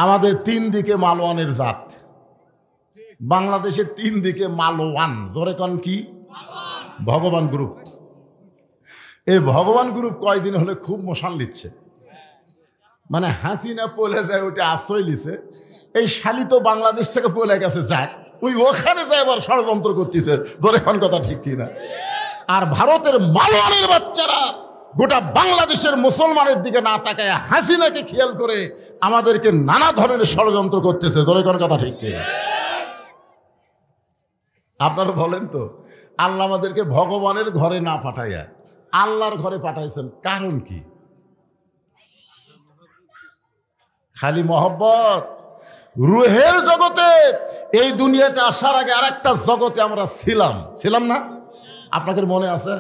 আমাদের তিন দিকে মালওয়ানের জাত, বাংলাদেশের তিন দিকে মালওয়ান। জোরে কন কি? ভগবান গ্রুপ। এই ভগবান গ্রুপ কয়দিন হলে খুব মশান লিচ্ছে, মানে হাসিনা পলে যায় ওটা আশ্রয় লিছে। এই শালি তো বাংলাদেশ থেকে পলে গেছে, যাক ওই ওখানে যায় এবার ষড়যন্ত্র করতেছে। জোরে কন কথা ঠিক কিনা? আর ভারতের মালওয়ানের বাচ্চারা গোটা বাংলাদেশের মুসলমানের দিকে না তাকায় হাসিনাকে খেয়াল করে আমাদেরকে নানা ধরনের ষড়যন্ত্র করতেছে। জোরে কোন কথা ঠিক কিনা? আপনারা বলেন তো, আল্লাহ আমাদেরকে ভগবানের ঘরে না পাঠাইয়া আল্লাহর ঘরে পাঠাইছেন, কারণ কি? খালি মহব্বত। রুহের জগতে এই দুনিয়াতে আসার আগে আর একটা জগতে আমরা ছিলাম না? আপনাদের মনে আছে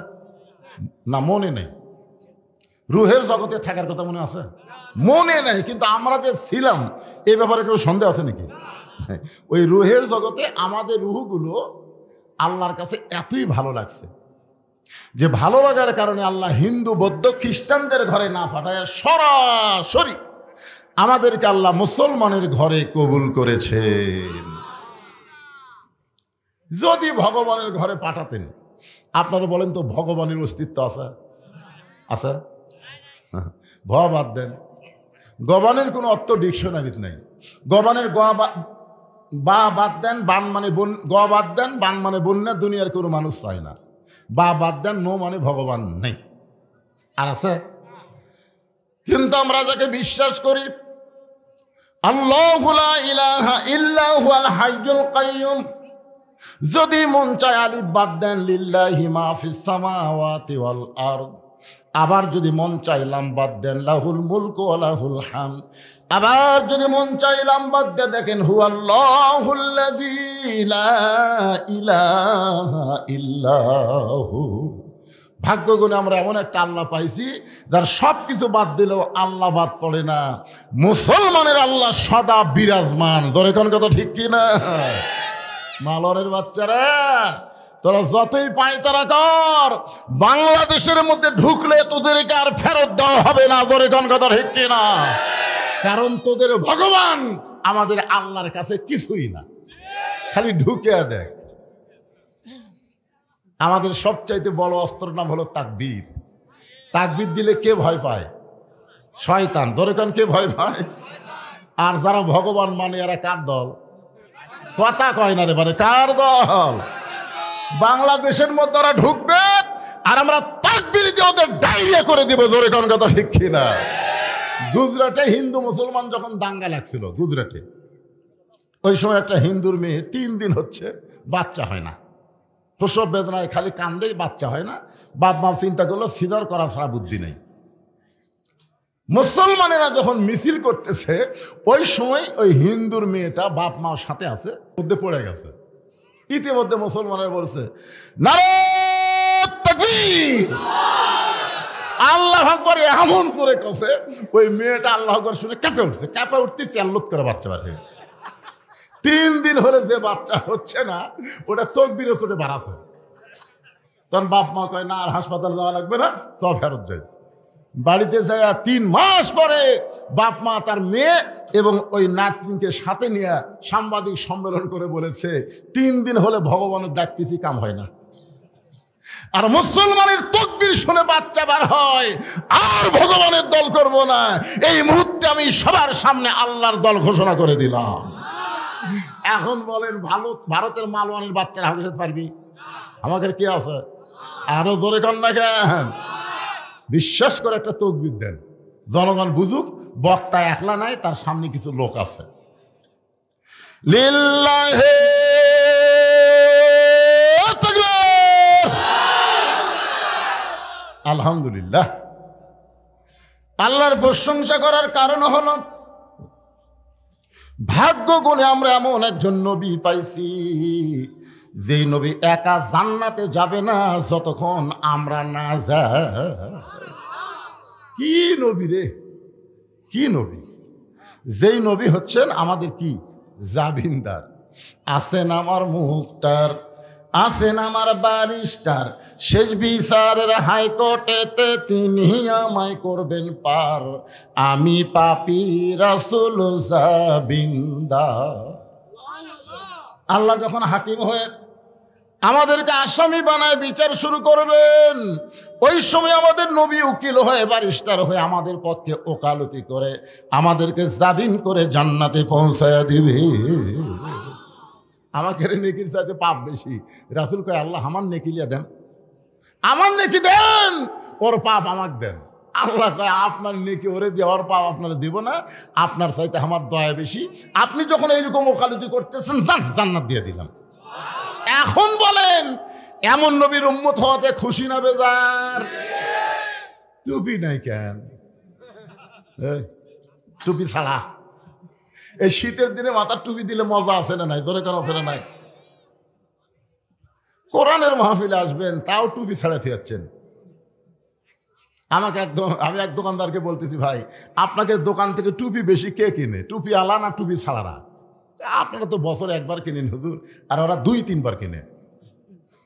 না? মনে নেই। রুহের জগতে থাকার কথা মনে আছে? মনে নেই, কিন্তু আমরা যে ছিলাম এই ব্যাপারে কেউ সন্দেহ আছে নাকি? ওই রুহের জগতে আমাদের রুহগুলো আল্লাহর কাছে এতই ভালো লাগছে যে ভালো লাগার কারণে আল্লাহ হিন্দু বৌদ্ধ খ্রিস্টানদের ঘরে না পাঠায় সরাসরি আমাদেরকে আল্লাহ মুসলমানের ঘরে কবুল করেছে। যদি ভগবানের ঘরে পাঠাতেন, আপনারা বলেন তো ভগবানের অস্তিত্ব আছে? আছে? বাদ দেন, গবানের কোনো অর্থ ডিকশনারিতে নেই। গবানের বা বাদ দেন, বান মানে গ বাদ দেন, বান মানে বন্যা, দুনিয়ার কোনো মানুষ চায় না। বা বাদ দেন, নো মানে ভগবান নেই। আর আছে? কিন্তু আমরা যাকে বিশ্বাস করি, আল্লাহু লা ইলাহা ইল্লা হুয়াল হাইয়ুল কাইয়ুম, যদি মন চায় আলিফ বাদ দেন লিল্লাহি মা ফিস সামাওয়াতি ওয়াল আরদ, আবার যদি মন চাইলাম বাদ দেন লাহুল মুলকু ওয়া লাহুল হামদ, আবার যদি মন চাইলাম বাদ দিয়ে দেখেন হুয়াল্লাহুল্লাযী লা ইলাহা ইল্লাহু। ভাগ্য গুণে আমরা এমন একটা আল্লাহ পাইছি যার সব কিছু বাদ দিলেও আল্লাহ বাদ পড়ে না। মুসলমানের আল্লাহ সদা বিরাজমান। জোরে কোন কথা ঠিক কিনা? মালরের বাচ্চারা, তোরা যতই পায়তারা কর, বাংলাদেশের মধ্যে ঢুকলে তোদেরকে আর ফেরত দেওয়া হবে না। জোরে কোন কথা ঠিক কিনা? কারণ তোদের ভগবান আমাদের আল্লাহর কাছে কিছুই না, খালি ঢুকে দেখ। আমাদের সবচাইতে বড় অস্ত্র নাম হলো তাকবীর। তাকবীর দিলে কে ভয় পায়? শয়তান। ধরে কান কে ভয় পায়? আর যারা ভগবান মানে এরা কার দল? কথা কয় না রে, মানে কার দল? বাংলাদেশের মধ্যে ওরা ঢুকবে আর আমরা তাকবীর দিয়ে ওদের ডায়রিয়া করে দিব। জোরে কোন কথা ঠিক কিনা? গুজরাটে হিন্দু মুসলমান যখন দাঙ্গা লাগছিল গুজরাটে, ওই সময় একটা হিন্দুর মেয়ে 3 দিন হচ্ছে বাচ্চা হয় না, প্রসব বেদনায় খালি কান্দেই, বাচ্চা হয় না। বাপ মা চিন্তা করলো সিজার করা ছাড়া বুদ্ধি নেই। মুসলমানেরা যখন মিছিল করতেছে, ওই সময় ওই হিন্দুর মেয়েটা বাপ মার সাথে আছে, মধ্যে পড়ে গেছে। ইতিমধ্যে মুসলমানেরা বলছে নারে তাকবীর, আল্লাহ আকবার, এমন করে কছে ওই মেয়েটা আল্লাহ আকবার শুনে কেঁপে উঠছে। কেঁপে উঠতে চাল্লুত করে বাচ্চা বের হয়ে গেছে। 3 দিন হলে যে বাচ্চা হচ্ছে না, ওটা তকবীরে চোটে বাড়াছে। তখন বাপ মা কয় না, আর হাসপাতালে যাওয়া লাগবে না, সব ফেরত যায়। বাড়িতে যায় 3 মাস পরে বাপ মা তার মেয়ে এবং ওই নাতনিকে সাথে নিয়ে সাংবাদিক সম্মেলন করে বলেছে 3 দিন হলে ভগবানের ডাকতেছি, কাম হয় না। আর মুসলমানের তাকবীর শুনে বাচ্চা বার হয়, আর ভগবানের দল করব না। এই মুহূর্তে আমি সবার সামনে আল্লাহর দল ঘোষণা করে দিলাম। এখন বলেন ভারতের মালওয়ানের বাচ্চারা আমাকে সাথে পারবি? আমাদের কি আছে? আরো জোরে কর না কেন? বিশ্বাস করে একটা তাকবীর দেন, জনগণ বুঝুক বক্তা একলা নাই, তার সামনে কিছু লোক আছে। লিল্লাহি তাকবীর, আলহামদুলিল্লাহ। আল্লাহর প্রশংসা করার কারণ হলো ভাগ্য গুণে আমরা এমন একজন নবী পাইছি, যেই নবী একা জান্নাতে যাবে না যতক্ষণ আমরা না যাই। কি নবী রে, কি নবী! যেই নবী হচ্ছেন আমাদের কি জাবিনদার। আছেন আমার মুক্তার, আছেন আমার ব্যারিস্টার, শেষ বিচারের হাইকোর্টেতে তিনি আমায় করবেন পার, আমি পাপী রাসূল জাবিন্দা। আল্লাহ যখন হাকিম হয়ে আমাদেরকে আসামি বানায় বিচার শুরু করবেন, ওই সময় আমাদের নবী উকিল হয়ে ব্যারিস্টার হয়ে আমাদের পক্ষে ওকালতি করে আমাদেরকে জামিন করে জান্নাতে পৌঁছায়া দিবে। আমাকে নেকির সাথে পাপ বেশি, রাসূল কয় আল্লাহ আমার নেকিলিয়া দেন, আমার নেকি দেন, ওর পাপ আমাকে দেন। আল্লাহ কয় আপনার নেকি ওরে দিয়ে, ওর পাপ আপনারা দিব না, আপনার চাইতে আমার দয়া বেশি। আপনি যখন এইরকম ওকালতি করতেছেন, জান্নাত দিয়ে দিলাম। এখন বলেন এমন নবীর উম্মত হওয়াতে খুশি না বেজার? টুপি নাই কেন? টুপি ছাড়া এই শীতের দিনে মাথার টুপি দিলে মজা আছে না নাই? ধরে কেন আছে না নাই? কোরআনের মাহফিলে আসবেন তাও টুপি ছাড়াতে যাচ্ছেন। আমি এক দোকানদারকে বলতেছি, ভাই আপনাকে দোকান থেকে টুপি বেশি কে কিনে, টুপি আলা না টুপি ছাড়ারা? আপনারা তো বছরে একবার কিনেন হুজুর, আর ওরা 2-3 বার কিনে।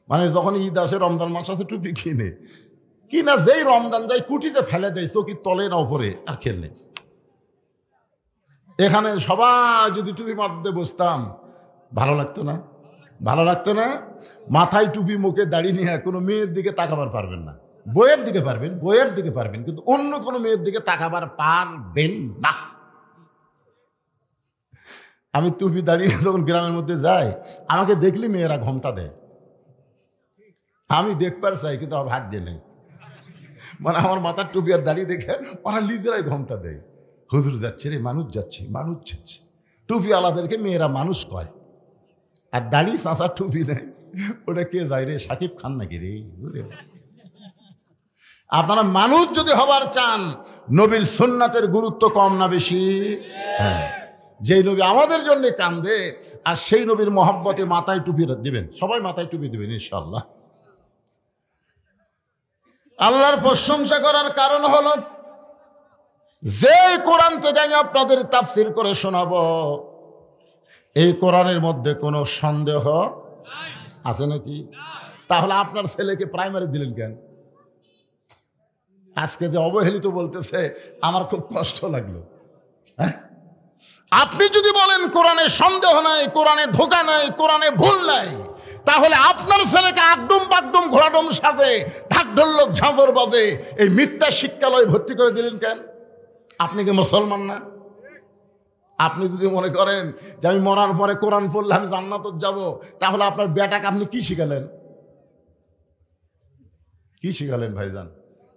মানে যখন ঈদ আসে, রমজান মাস আছে, টুপি কিনা যেই রমজান যায় কুটিতে ফেলে দেয়, চৌকির তলে না উপরে, আর খেললে। এখানে সবাই যদি টুপি মাথাতে বসতাম ভালো লাগতো না? ভালো লাগতো না? মাথায় টুপি, মুখে দাঁড়িয়ে নিয়ে কোনো মেয়ের দিকে তাকাবার পারবেন না। বইয়ের দিকে পারবেন, বইয়ের দিকে পারবেন, কিন্তু অন্য কোনো মেয়ের দিকে তাকাবার পারবেন না। আমি টুপি দাঁড়িয়ে যখন গ্রামের মধ্যে যাই, আমাকে দেখলি মেয়েরা ঘোমটা দেয়। আমি দেখবার চাই, কিন্তু আমার ভাগ্যে নেই। মানে আমার মাথার টুপি আর দাঁড়িয়ে দেখে ওরা নিজেরাই ঘোমটা দেয়। হুজুর যাচ্ছে রে, মানুষ যাচ্ছে, মানুষ যাচ্ছে। টুপি আলাদেরকে মেয়েরা মানুষ কয়, আর দাঁড়িয়ে চাঁচার টুপি নেয়, ওটা কে যায় রে? সাকিব খান নাকি রে? আপনারা মানুষ যদি হবার চান, নবীর সুন্নাতের গুরুত্ব কম না বেশি? হ্যাঁ, যেই নবী আমাদের জন্য কান্দে, আর সেই নবীর মহব্বতে মাথায় টুপি দিবেন, সবাই মাথায় টুপি দিবেন ইনশাআল্লাহ। আল্লাহর প্রশংসা করার কারণ হলো, যে কোরআন থেকে আমি আপনাদের তাফসীর করে শোনাবো, এই কোরআনের মধ্যে কোনো সন্দেহ আছে নাকি? তাহলে আপনার ছেলেকে প্রাইমারি দিলেন কেন? আজকে যে অবহেলিত বলতেছে, আমার খুব কষ্ট লাগলো। হ্যাঁ, আপনি যদি বলেন কোরআনে সন্দেহ নাই, কোরআনে ধোঁকা নাই, কোরআনে ভুল নাই, তাহলে আপনার ছেলেকে আকডুম বাকডুম ঘোড়াডুম সাজে, ঢাকঢোলক ঝাঁঝর বাজে এই মিথ্যা শিক্ষালয়ে ভর্তি করে দিলেন কেন? আপনি কি মুসলমান না? আপনি যদি মনে করেন যে আমি মরার পরে কোরআন পড়লে আমি জান্নাতে যাব, তাহলে আপনার বেটাকে আপনি কি শিখালেন? কি শিখালেন ভাইজান?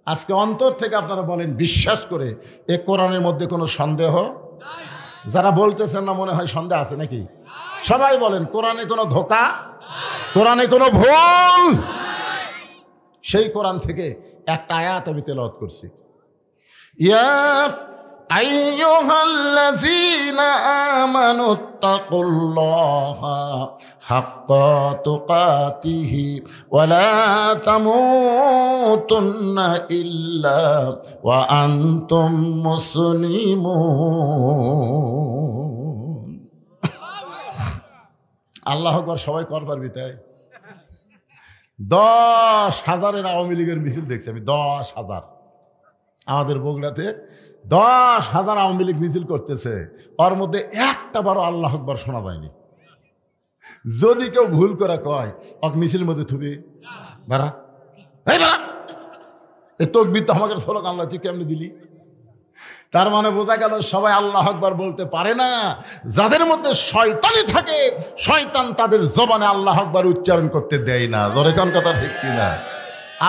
আজকে অন্তর থেকে আপনারা বলেন, বিশ্বাস করে, এ কোরআনের মধ্যে কোনো সন্দেহ? যারা বলতেছেন না, মনে হয় সন্দেহ আছে নাকি? সবাই বলেন কোরআনে কোনো ধোঁকা, কোরআনে কোনো ভুল। সেই কোরআন থেকে একটা আয়াত আমি তেলাওয়াত করছি। ইয়া আইয়ুহাল্লাযীনা আমানুত্তাকুল্লাহা হাক্কা তুকাতিহি ওয়া লা তামুতুন্না ইল্লা ওয়া আনতুম মুসলিমুন। আল্লাহু আকবার। সবাই করবার বিতায় 10,000 আওয়ামী লীগের মিছিল দেখছি আমি। 10,000 আমাদের বগুড়াতে 10,000 আওয়ামী লীগ মিছিল করতেছে, ওর মধ্যে একটা বারো আল্লাহ আকবার শোনা যায়নি। যদি কেউ ভুল করে কয় ওক মিছিলের মধ্যে থুবি বাড়া, এই বাড়া, এই তকবীর তো আমাকে স্লোগান, আল্লাহ তুই কেমনি দিলি? তার মানে বোঝা গেল সবাই আল্লাহ আকবার বলতে পারে না। যাদের মধ্যে শয়তানি থাকে, শয়তান তাদের জবানে আল্লাহ আকবার উচ্চারণ করতে দেয় না। ধরে কোন কথা ঠিক কিনা?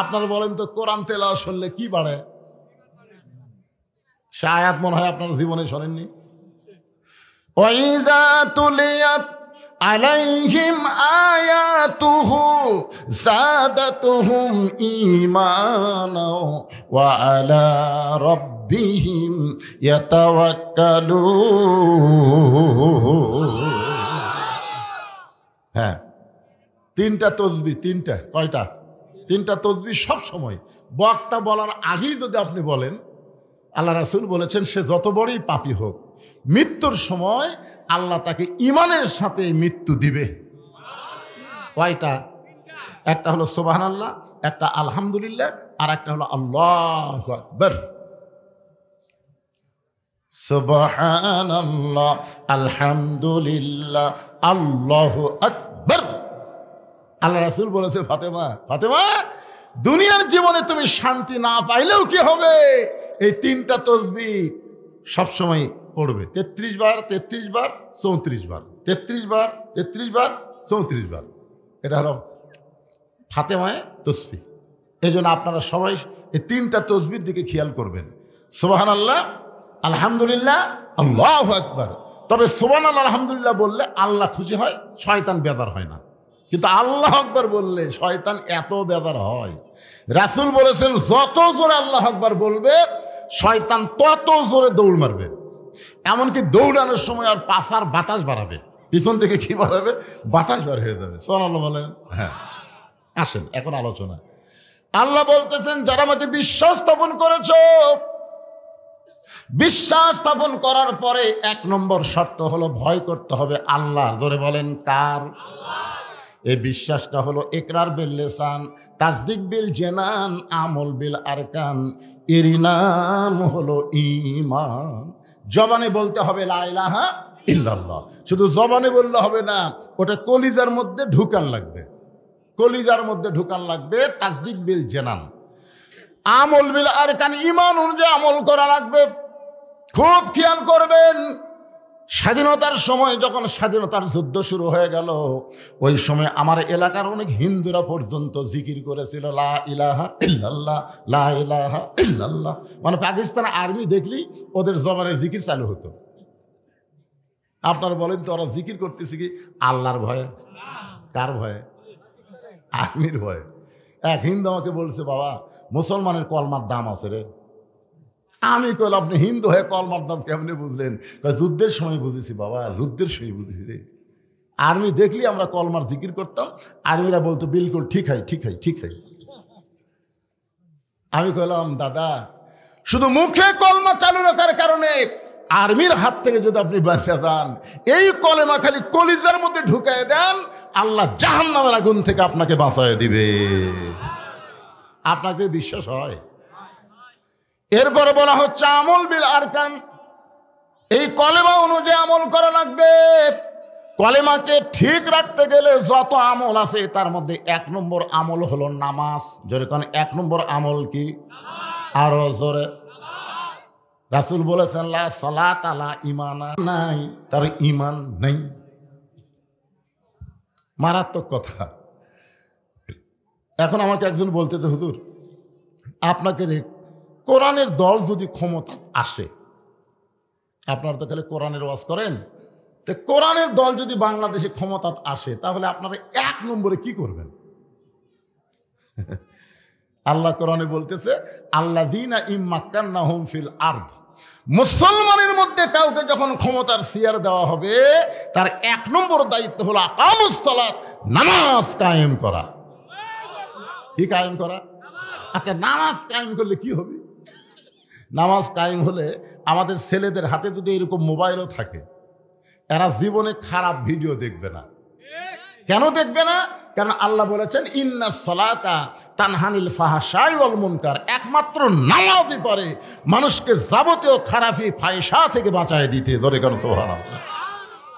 আপনারা বলেন তো, কোরআন তেলাওয়াত শুনলে কি বাড়ে? সে আয়াত মনে হয় আপনার জীবনে শোনেননি। ওয়াইযা তুলিয়াত আলাইহিম আয়াতুহু যাদাতুহুম ঈমানা ওয়া আলা রাব্বিহিম ইয়াতাওয়াক্কালুন। হ্যাঁ, 3টা তসবিহ, 3টা, কয়টা? 3টা তসবিহ সব সময় বক্তা বলার আগেই যদি আপনি বলেন, আল্লাহ রাসূল বলেছেন সে যত বড়ই পাপী হোক, মৃত্যুর সময় আল্লাহ তাকে ঈমানের সাথে মৃত্যু দিবে। কয়টা? একটা হলো সুবহানাল্লাহ, একটা আলহামদুলিল্লাহ, আর একটা হলো আল্লাহু আকবার। সুবহানাল্লাহ, আলহামদুলিল্লাহ, আল্লাহু আকবার। আল্লাহ রাসূল বলেছে, ফাতেমা ফাতেমা, দুনিয়ার জীবনে তুমি শান্তি না পাইলেও কি হবে, এই তিনটা তাসবিহ সবসময় পড়বে 33 বার 33 বার 34 বার, 33 বার 33 বার 34 বার। এটা হলো ফাতেমায়ে তাসবিহ। এই জন্য আপনারা সবাই এই তিনটা তাসবিহর দিকে খেয়াল করবেন, সুবহানাল্লাহ, আলহামদুলিল্লাহ, আল্লাহু আকবার। তবে সুবহানাল্লাহ আলহামদুলিল্লাহ বললে আল্লাহ খুশি হয়, শয়তান বেজার হয় না। কিন্তু আল্লাহু আকবার বললে শয়তান এত বেজার হয়। রাসূল বলেছেন, যত জোরে আল্লাহু আকবার বলবে শয়তান তত জোরে দৌড় মারবে। এমনকি দৌড়ানোর সময় আর পাছার বাতাস বাড়াবে, পিছন থেকে কি বাড়াবে, বাতাস বার হয়ে যাবে। সুবহানাল্লাহ বলেন। হ্যাঁ, আসেন এখন আলোচনা। আল্লাহ বলতেছেন, যারা আমাকে বিশ্বাস স্থাপন করেছো, বিশ্বাস স্থাপন করার পরে 1 নম্বর শর্ত হলো ভয় করতে হবে আল্লাহর। ধরে বলেন, কার? এই বিশ্বাসটা হলো ইকরার বিল লিসান, তাসদিক বিল জানান, আমল বিল আরকান। এর নাম হলো ঈমান। জবানে বলতে হবে লা ইলাহা ইল্লাল্লাহ। শুধু জবানে বললে হবে না, ওটা কলিজার মধ্যে ঢুকান লাগবে, কলিজার মধ্যে ঢুকান লাগবে। তাসদিক বিল জানান, আমল বিল আরকান, ঈমান অনুযায়ী আমল করা লাগবে। খুব খেয়াল করবেন, স্বাধীনতার সময় যখন স্বাধীনতার যুদ্ধ শুরু হয়ে গেল, ওই সময় আমার এলাকার অনেক হিন্দুরা পর্যন্ত জিকির করেছিল লা ইলাহা ইল্লাল্লাহ, লা ইলাহা ইল্লাল্লাহ। মানে পাকিস্তান আর্মি দেখলি ওদের জবানে জিকির চালু হতো। আপনারা বলেন তো, ওরা জিকির করতেছে কি আল্লাহর ভয়ে? কার ভয়ে? আর্মির ভয়ে। এক হিন্দু আমাকে বলছে, বাবা মুসলমানের কলমার দাম আছে রে। আমি কইলাম, আপনি হিন্দু হয়ে কলমার দাম কেমনে বুঝলেন? যুদ্ধের সময় বুঝেছি বাবা, যুদ্ধের সময় বুঝেছি রে। আর্মি দেখলি আমরা কলমার জিকির করতাম, আর্মিরা বলতো বিলকুল ঠিক হয়, ঠিক হয়, ঠিক হয়। আমি কইলাম, দাদা শুধু মুখে কলমা চালু রাখার কারণে আর্মির হাত থেকে যদি আপনি বাঁচে যান, এই কলেমা খালি কলিজার মধ্যে ঢুকায় দেন, আল্লাহ জাহান্নামের আগুন থেকে আপনাকে বাঁচায় দিবে। আপনাকে বিশ্বাস হয়? এরপরে বলা হচ্ছে আমল বিল আরকান, এই কলেমা অনুযায়ী আমল করা লাগবে। কলেমাকে ঠিক রাখতে গেলে যত আমল আছে তার মধ্যে 1 নম্বর আমল হলো নামাজ। জোরে কোন 1 নম্বর আমল কি? আরো জোরে। রাসূল বলেছেন, লা সালাত আলা ঈমানা, নাই তার ঈমান নেই। মারাত্মক কথা। এখন আমাকে একজন বলতেছে, হুজুর আপনাকে কোরআনের দল যদি ক্ষমতা আসে, আপনারা তো খালি কোরআনের ওয়াজ করেন, তো কোরআনের দল যদি বাংলাদেশে ক্ষমতা আসে, তাহলে আপনারা 1 নম্বরে কি করবেন? আল্লাহ কোরআনে বলতেছে, আল্লাযীনা ইম্মাক্কান্নাহুম ফিল আরদ, মুসলমানের মধ্যে কাউকে যখন ক্ষমতার চেয়ার দেওয়া হবে, তার 1 নম্বর দায়িত্ব হলো আকামুস সালাত, নামাজ কায়েম করা। কি কায়েম করা? আচ্ছা, নামাজ কায়েম করলে কি হবে? নামাজ কায়েম হলে আমাদের ছেলেদের হাতে যদি এরকম মোবাইলও থাকে, এরা জীবনে খারাপ ভিডিও দেখবে না। কেন দেখবে না? কারণ আল্লাহ বলেছেন, ইন্নাস সালাতা তানহানিল ফাহশাই ওয়াল মুনকার। একমাত্র নামাজই পারে মানুষকে যাবতীয় খারাপি ফাহিশা থেকে বাঁচায় দিতে। ধরে কেন? সুবহানাল্লাহ।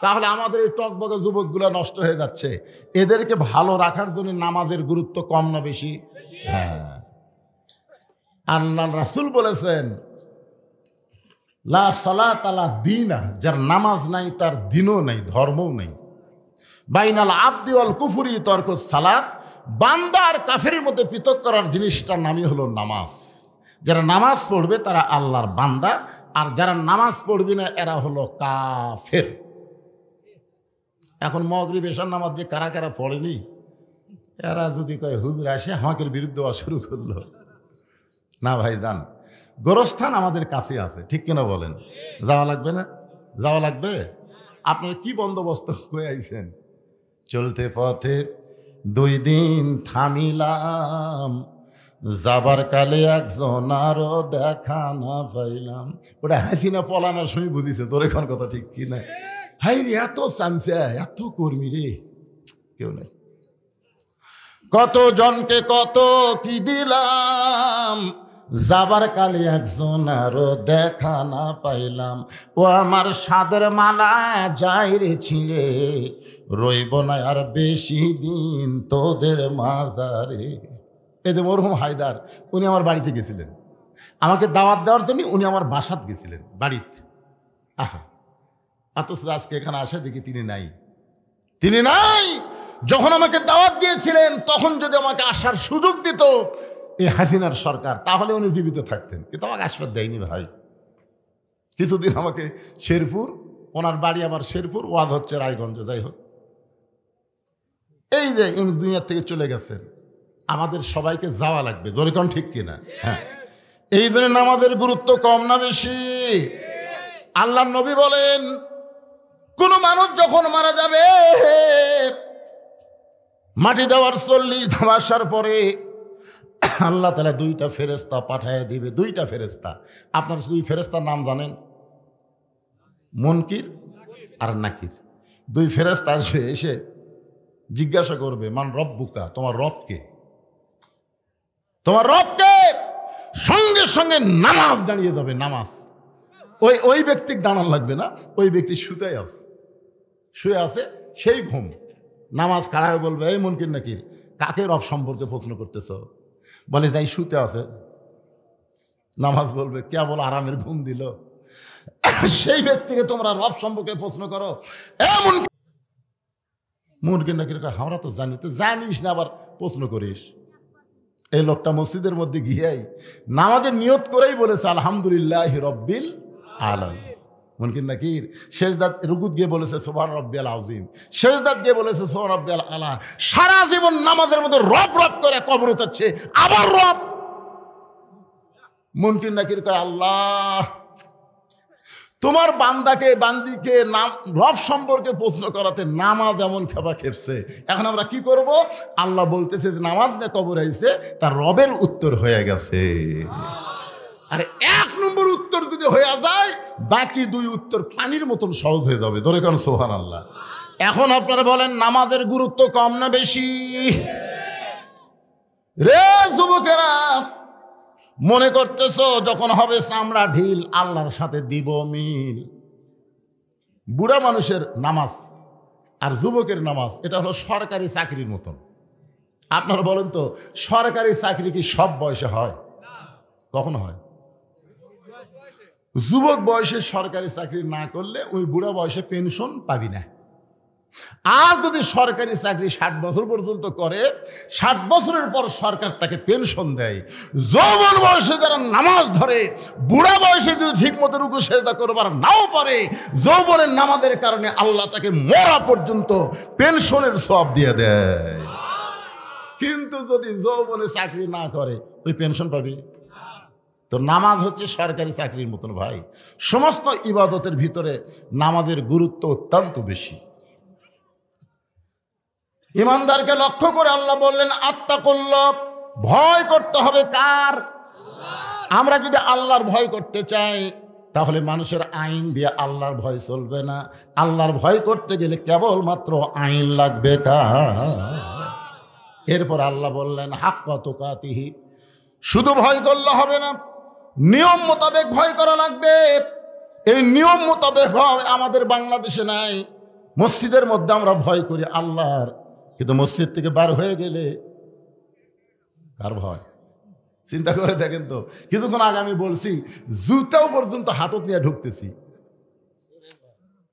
তাহলে আমাদের এই টকবগে যুবকগুলো নষ্ট হয়ে যাচ্ছে। এদেরকে ভালো রাখার জন্য নামাজের গুরুত্ব কম না বেশি? হ্যাঁ। আল্লাহ রাসূল বলেছেন, লা সালাত আলা দীনা, যার নামাজ নাই তার দিনও নাই, ধর্মও নাই। বাইনাল আবদি ওয়াল কুফরি তরকুস সালাত, বান্দা আর কাফেরের মধ্যে পৃথক করার জিনিসটার নামই হলো নামাজ। যারা নামাজ পড়বে তারা আল্লাহর বান্দা, আর যারা নামাজ পড়বে না এরা হলো কাফের। এখন মাগরিব এশার নামাজ যে কারা কারা পড়েনি, এরা যদি কয় হুজুর আসে আমাদের বিরুদ্ধে হওয়া শুরু করলো, না ভাই যান, গোরস্থান আমাদের কাছে আছে, ঠিক কিনা বলেন? যাওয়া লাগবে না? যাওয়া লাগবে। আপনার কি বন্দোবস্ত করে আইছেন? চলতে পথে 2 দিন থামিলাম, যাবার কালে একজন আরো দেখা না পাইলাম। ওটা হাসিনা পলানোর সময় বুঝিছে, তোর এখন কথা ঠিক কি না? হাই রে, এত চামচা, এত কর্মী রে, কেউ নেই। কত জনকে কত কি দিলাম, যাবার কালে একজন আরো দেখা না পাইলাম। ও আমার সাদের মালা যাই রে ছিঁড়ে, রইব না আর বেশি দিন তোদের মাজারে। এই যে মরহুম হায়দার, উনি আমার বাড়িতে গেছিলেন, আমাকে দাওয়াত দেওয়ার জন্য উনি আমার বাসাত গেছিলেন বাড়িতে। আহা, অথচ আজকে এখানে আসে দেখি তিনি নাই, তিনি নাই। যখন আমাকে দাওয়াত দিয়েছিলেন তখন যদি আমাকে আসার সুযোগ দিত এই হাসিনার সরকার, তাহলে উনি জীবিত থাকতেন, কিন্তু আমাকে আশীর্বাদ দেয়নি ভাই। কিছুদিন আমাকে শেরপুর, ওনার বাড়ি আবার শেরপুর, ওয়াজ হচ্ছে রায়গঞ্জ, যাই হোক। এই যে উনি দুনিয়ার থেকে চলে গেছেন, আমাদের সবাইকে যাওয়া লাগবে, জোরে কোন ঠিক কিনা? হ্যাঁ, এই জন্য নামাজের গুরুত্ব কম না বেশি? আল্লাহর নবী বলেন, কোন মানুষ যখন মারা যাবে, মাটি দেওয়ার 40 ধাপ আসার পরে আল্লাহ তাআলা 2টা ফেরেশতা পাঠায় দিবে, 2টা ফেরেশতা। আপনার 2 ফেরেশতার নাম জানেন? মুনকির আর নাকির। 2 ফেরেশতা আসবে, এসে জিজ্ঞাসা করবে, মান রব্বুকা, তোমার রবকে, তোমার রবকে। সঙ্গে সঙ্গে নামাজ দাঁড়িয়ে যাবে, নামাজ। ওই ব্যক্তি দাঁড়ান লাগবে না, ওই ব্যক্তি শুয়ে আছে, সেই ঘুম। নামাজ কাড়ায় বলবে, এই মুনকির নাকির, কাকে রব সম্পর্কে প্রশ্ন করতেছ? বলে, যাই শুতে আছে। নামাজ বলবে, কেবল আরামের ঘুম দিল। সেই ব্যক্তিকে তোমরা রব সম্পর্কে প্রশ্ন করো। মুনকির নাকির, আমরা তো জানি। তো জানিস না আবার প্রশ্ন করিস? এই লোকটা মসজিদের মধ্যে গিয়েই নামাজের নিয়ত করেই বলেছে, আলহামদুলিল্লাহ রব্বিল আলামিন। মুনকির নাকির শেষদাত রুকুত গিয়ে বলেছে সুবহান রাব্বিয়াল আযীম, শেষদাত গিয়ে বলেছে সুবহান রাব্বিয়াল আলা। সারা জীবন নামাজের মধ্যে রব রব করে কবরে যাচ্ছে, আবার রব। মুনকির নাকির কয়, আল্লাহ, তোমার বান্দিকে নাম রব সম্পর্কে প্রশ্ন করাতে নামাজ এমন খেপা খেপছে, এখন আমরা কি করব? আল্লাহ বলতেছে যে নামাজ নিয়ে কবরে আইছে, তার রবের উত্তর হয়ে গেছে। আর 1 নম্বর উত্তর যদি হয়ে যায়, বাকি 2 উত্তর পানির মতন সহজ হয়ে যাবে। ধরে কারণ সুবহানাল্লাহ। এখন আপনারা বলেন, নামাজের গুরুত্ব কম না বেশি? রে যুবকেরা, মনে করতেছো যখন হবে চামড়া ঢিল, আল্লাহর সাথে দিব মিল। বুড়া মানুষের নামাজ আর যুবকের নামাজ, এটা হলো সরকারি চাকরির মতন। আপনারা বলেন তো, সরকারি চাকরি কি সব বয়সে হয়? কখনো হয়? যুবক বয়সে সরকারি চাকরি না করলে ওই বুড়া বয়সে পেনশন পাবি না। আর যদি সরকারি চাকরি 60 বছর পর্যন্ত করে, 60 বছরের পর সরকার তাকে পেনশন দেয়। যৌবন বয়সে যারা নামাজ ধরে, বুড়া বয়সে যদি ঠিক মতো রুকু সেজদা করবার নাও পারে, যৌবনের নামাজের কারণে আল্লাহ তাকে মরা পর্যন্ত পেনশনের সওয়াব দিয়ে দেয়। কিন্তু যদি যৌবনে চাকরি না করে, ওই পেনশন পাবি? তো নামাজ হচ্ছে সরকারি চাকরির মতন ভাই। সমস্ত ইবাদতের ভিতরে নামাজের গুরুত্ব অত্যন্ত বেশি। ইমানদারকে লক্ষ্য করে আল্লাহ বললেন, আত্তাকুল্লাহ, ভয় করতে হবে কার? আমরা যদি আল্লাহর ভয় করতে চাই, তাহলে মানুষের আইন দিয়ে আল্লাহর ভয় চলবে না। আল্লাহর ভয় করতে গেলে কেবলমাত্র আইন লাগবে কার? এরপর আল্লাহ বললেন, হাক্কা তুকাতিহি, শুধু ভয় করলে হবে না, নিয়ম মোতাবেক ভয় করা লাগবে। এই নিয়ম মোতাবেক আমাদের বাংলাদেশে নাই। মসজিদের মধ্যে আমরা ভয় করি আল্লাহর, কিন্তু মসজিদ থেকে বার হয়ে গেলে কার ভয়? চিন্তা করে দেখেন তো। কিছুক্ষণ আগে আমি বলছি, জুতাও পর্যন্ত হাতত নিয়ে ঢুকতেছি।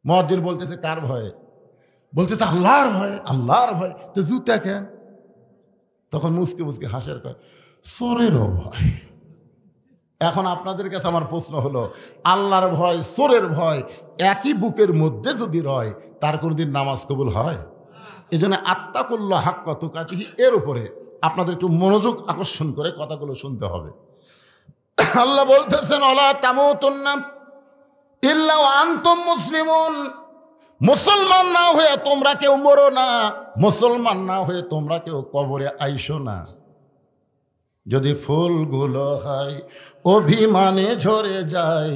মুয়াজ্জিন বলতেছে কার ভয়ে? বলতেছে আল্লাহর ভয়ে। আল্লাহর ভয় তো জুতা কেন? তখন মুসকে মুসকে হাসের কয়, চোরেরও ভয়। এখন আপনাদের কাছে আমার প্রশ্ন হলো, আল্লাহর ভয়, চোরের ভয় একই বুকের মধ্যে যদি রয়, তার কোনদিন নামাজ কবুল হয়? এই জন্য আত্তাকুল্লাহ হাক্কা তুকাতিহি, এর উপরে আপনাদের একটু মনোযোগ আকর্ষণ করে কথাগুলো শুনতে হবে। আল্লাহ বলতেছেন, ওয়ালা তামুতুন্না ইল্লা ওয়া আনতুম মুসলিমুন, মুসলমান না হয়ে তোমরা কেউ মরো না, মুসলমান না হয়ে তোমরা কেউ কবরে আইসো না। যদি ফুলগুলো হয় অভিমানে ঝরে যায়,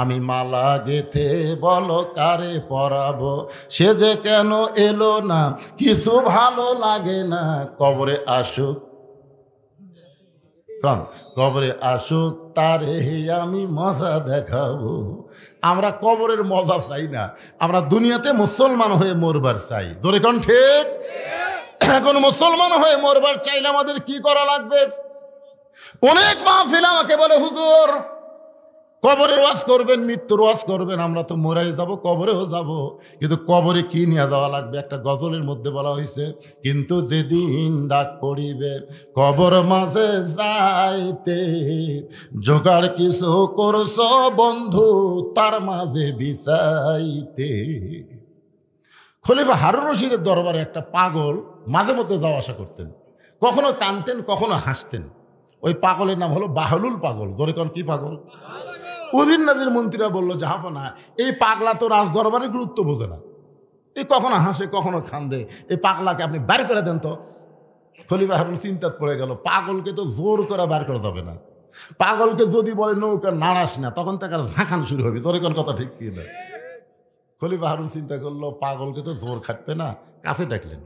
আমি মালা গেথে বলো কারে পরাবো, সে যে কেন এলো না, কিছু ভালো লাগে না, কবরে আসুক, কবরে আসুক তারে আমি মজা দেখাবো। আমরা কবরের মজা চাই না, আমরা দুনিয়াতে মুসলমান হয়ে মরবার চাই। জোরে কোন ঠিক? এখন মুসলমান হয়ে মরবার চাইলে আমাদের কি করা লাগবে? অনেক মাহফিল আমাকে বলে, হুজুর কবরের ওয়াজ করবেন, মৃত্যুর ওয়াজ করবেন, আমরা তো মরাই যাব, কবরেও যাব, কিন্তু কবরে কি নিয়ে যাওয়া লাগবে? একটা গজলের মধ্যে বলা হয়েছে, কিন্তু যেদিন ডাক পড়িবে কবর মাঝে যাইতে, জোগাড় কিছু করছ বন্ধু তার মাঝে বিছাইতে। খলিফা হারুন রশিদের দরবারে একটা পাগল মাঝে মধ্যে যাওয়া আসা করতেন, কখনো কাঁদতেন কখনো হাসতেন। ওই পাগলের নাম হলো বাহলুল পাগল। জোরে কোন কি পাগল? উজির নাজির মন্ত্রীরা বললো, জাহাপনা এই পাগলা তো রাজ দরবারে গুরুত্ব বোঝে না, এই কখনো হাসে কখনো কাঁদে, এই পাগলাকে আপনি বের করে দেন তো। খলিফা হারুন চিন্তাত পড়ে গেল, পাগলকে তো জোর করে বের করা যাবে না, পাগলকে যদি বলে নৌকা নাড়াস না, তখন তাকে ঝাঁকান শুরু হবে। জোরে কোন কথা ঠিক কি না? খলিফা হারুন চিন্তা করলো, পাগলকে তো জোর খাটবে না, কাছে ডাকলেন,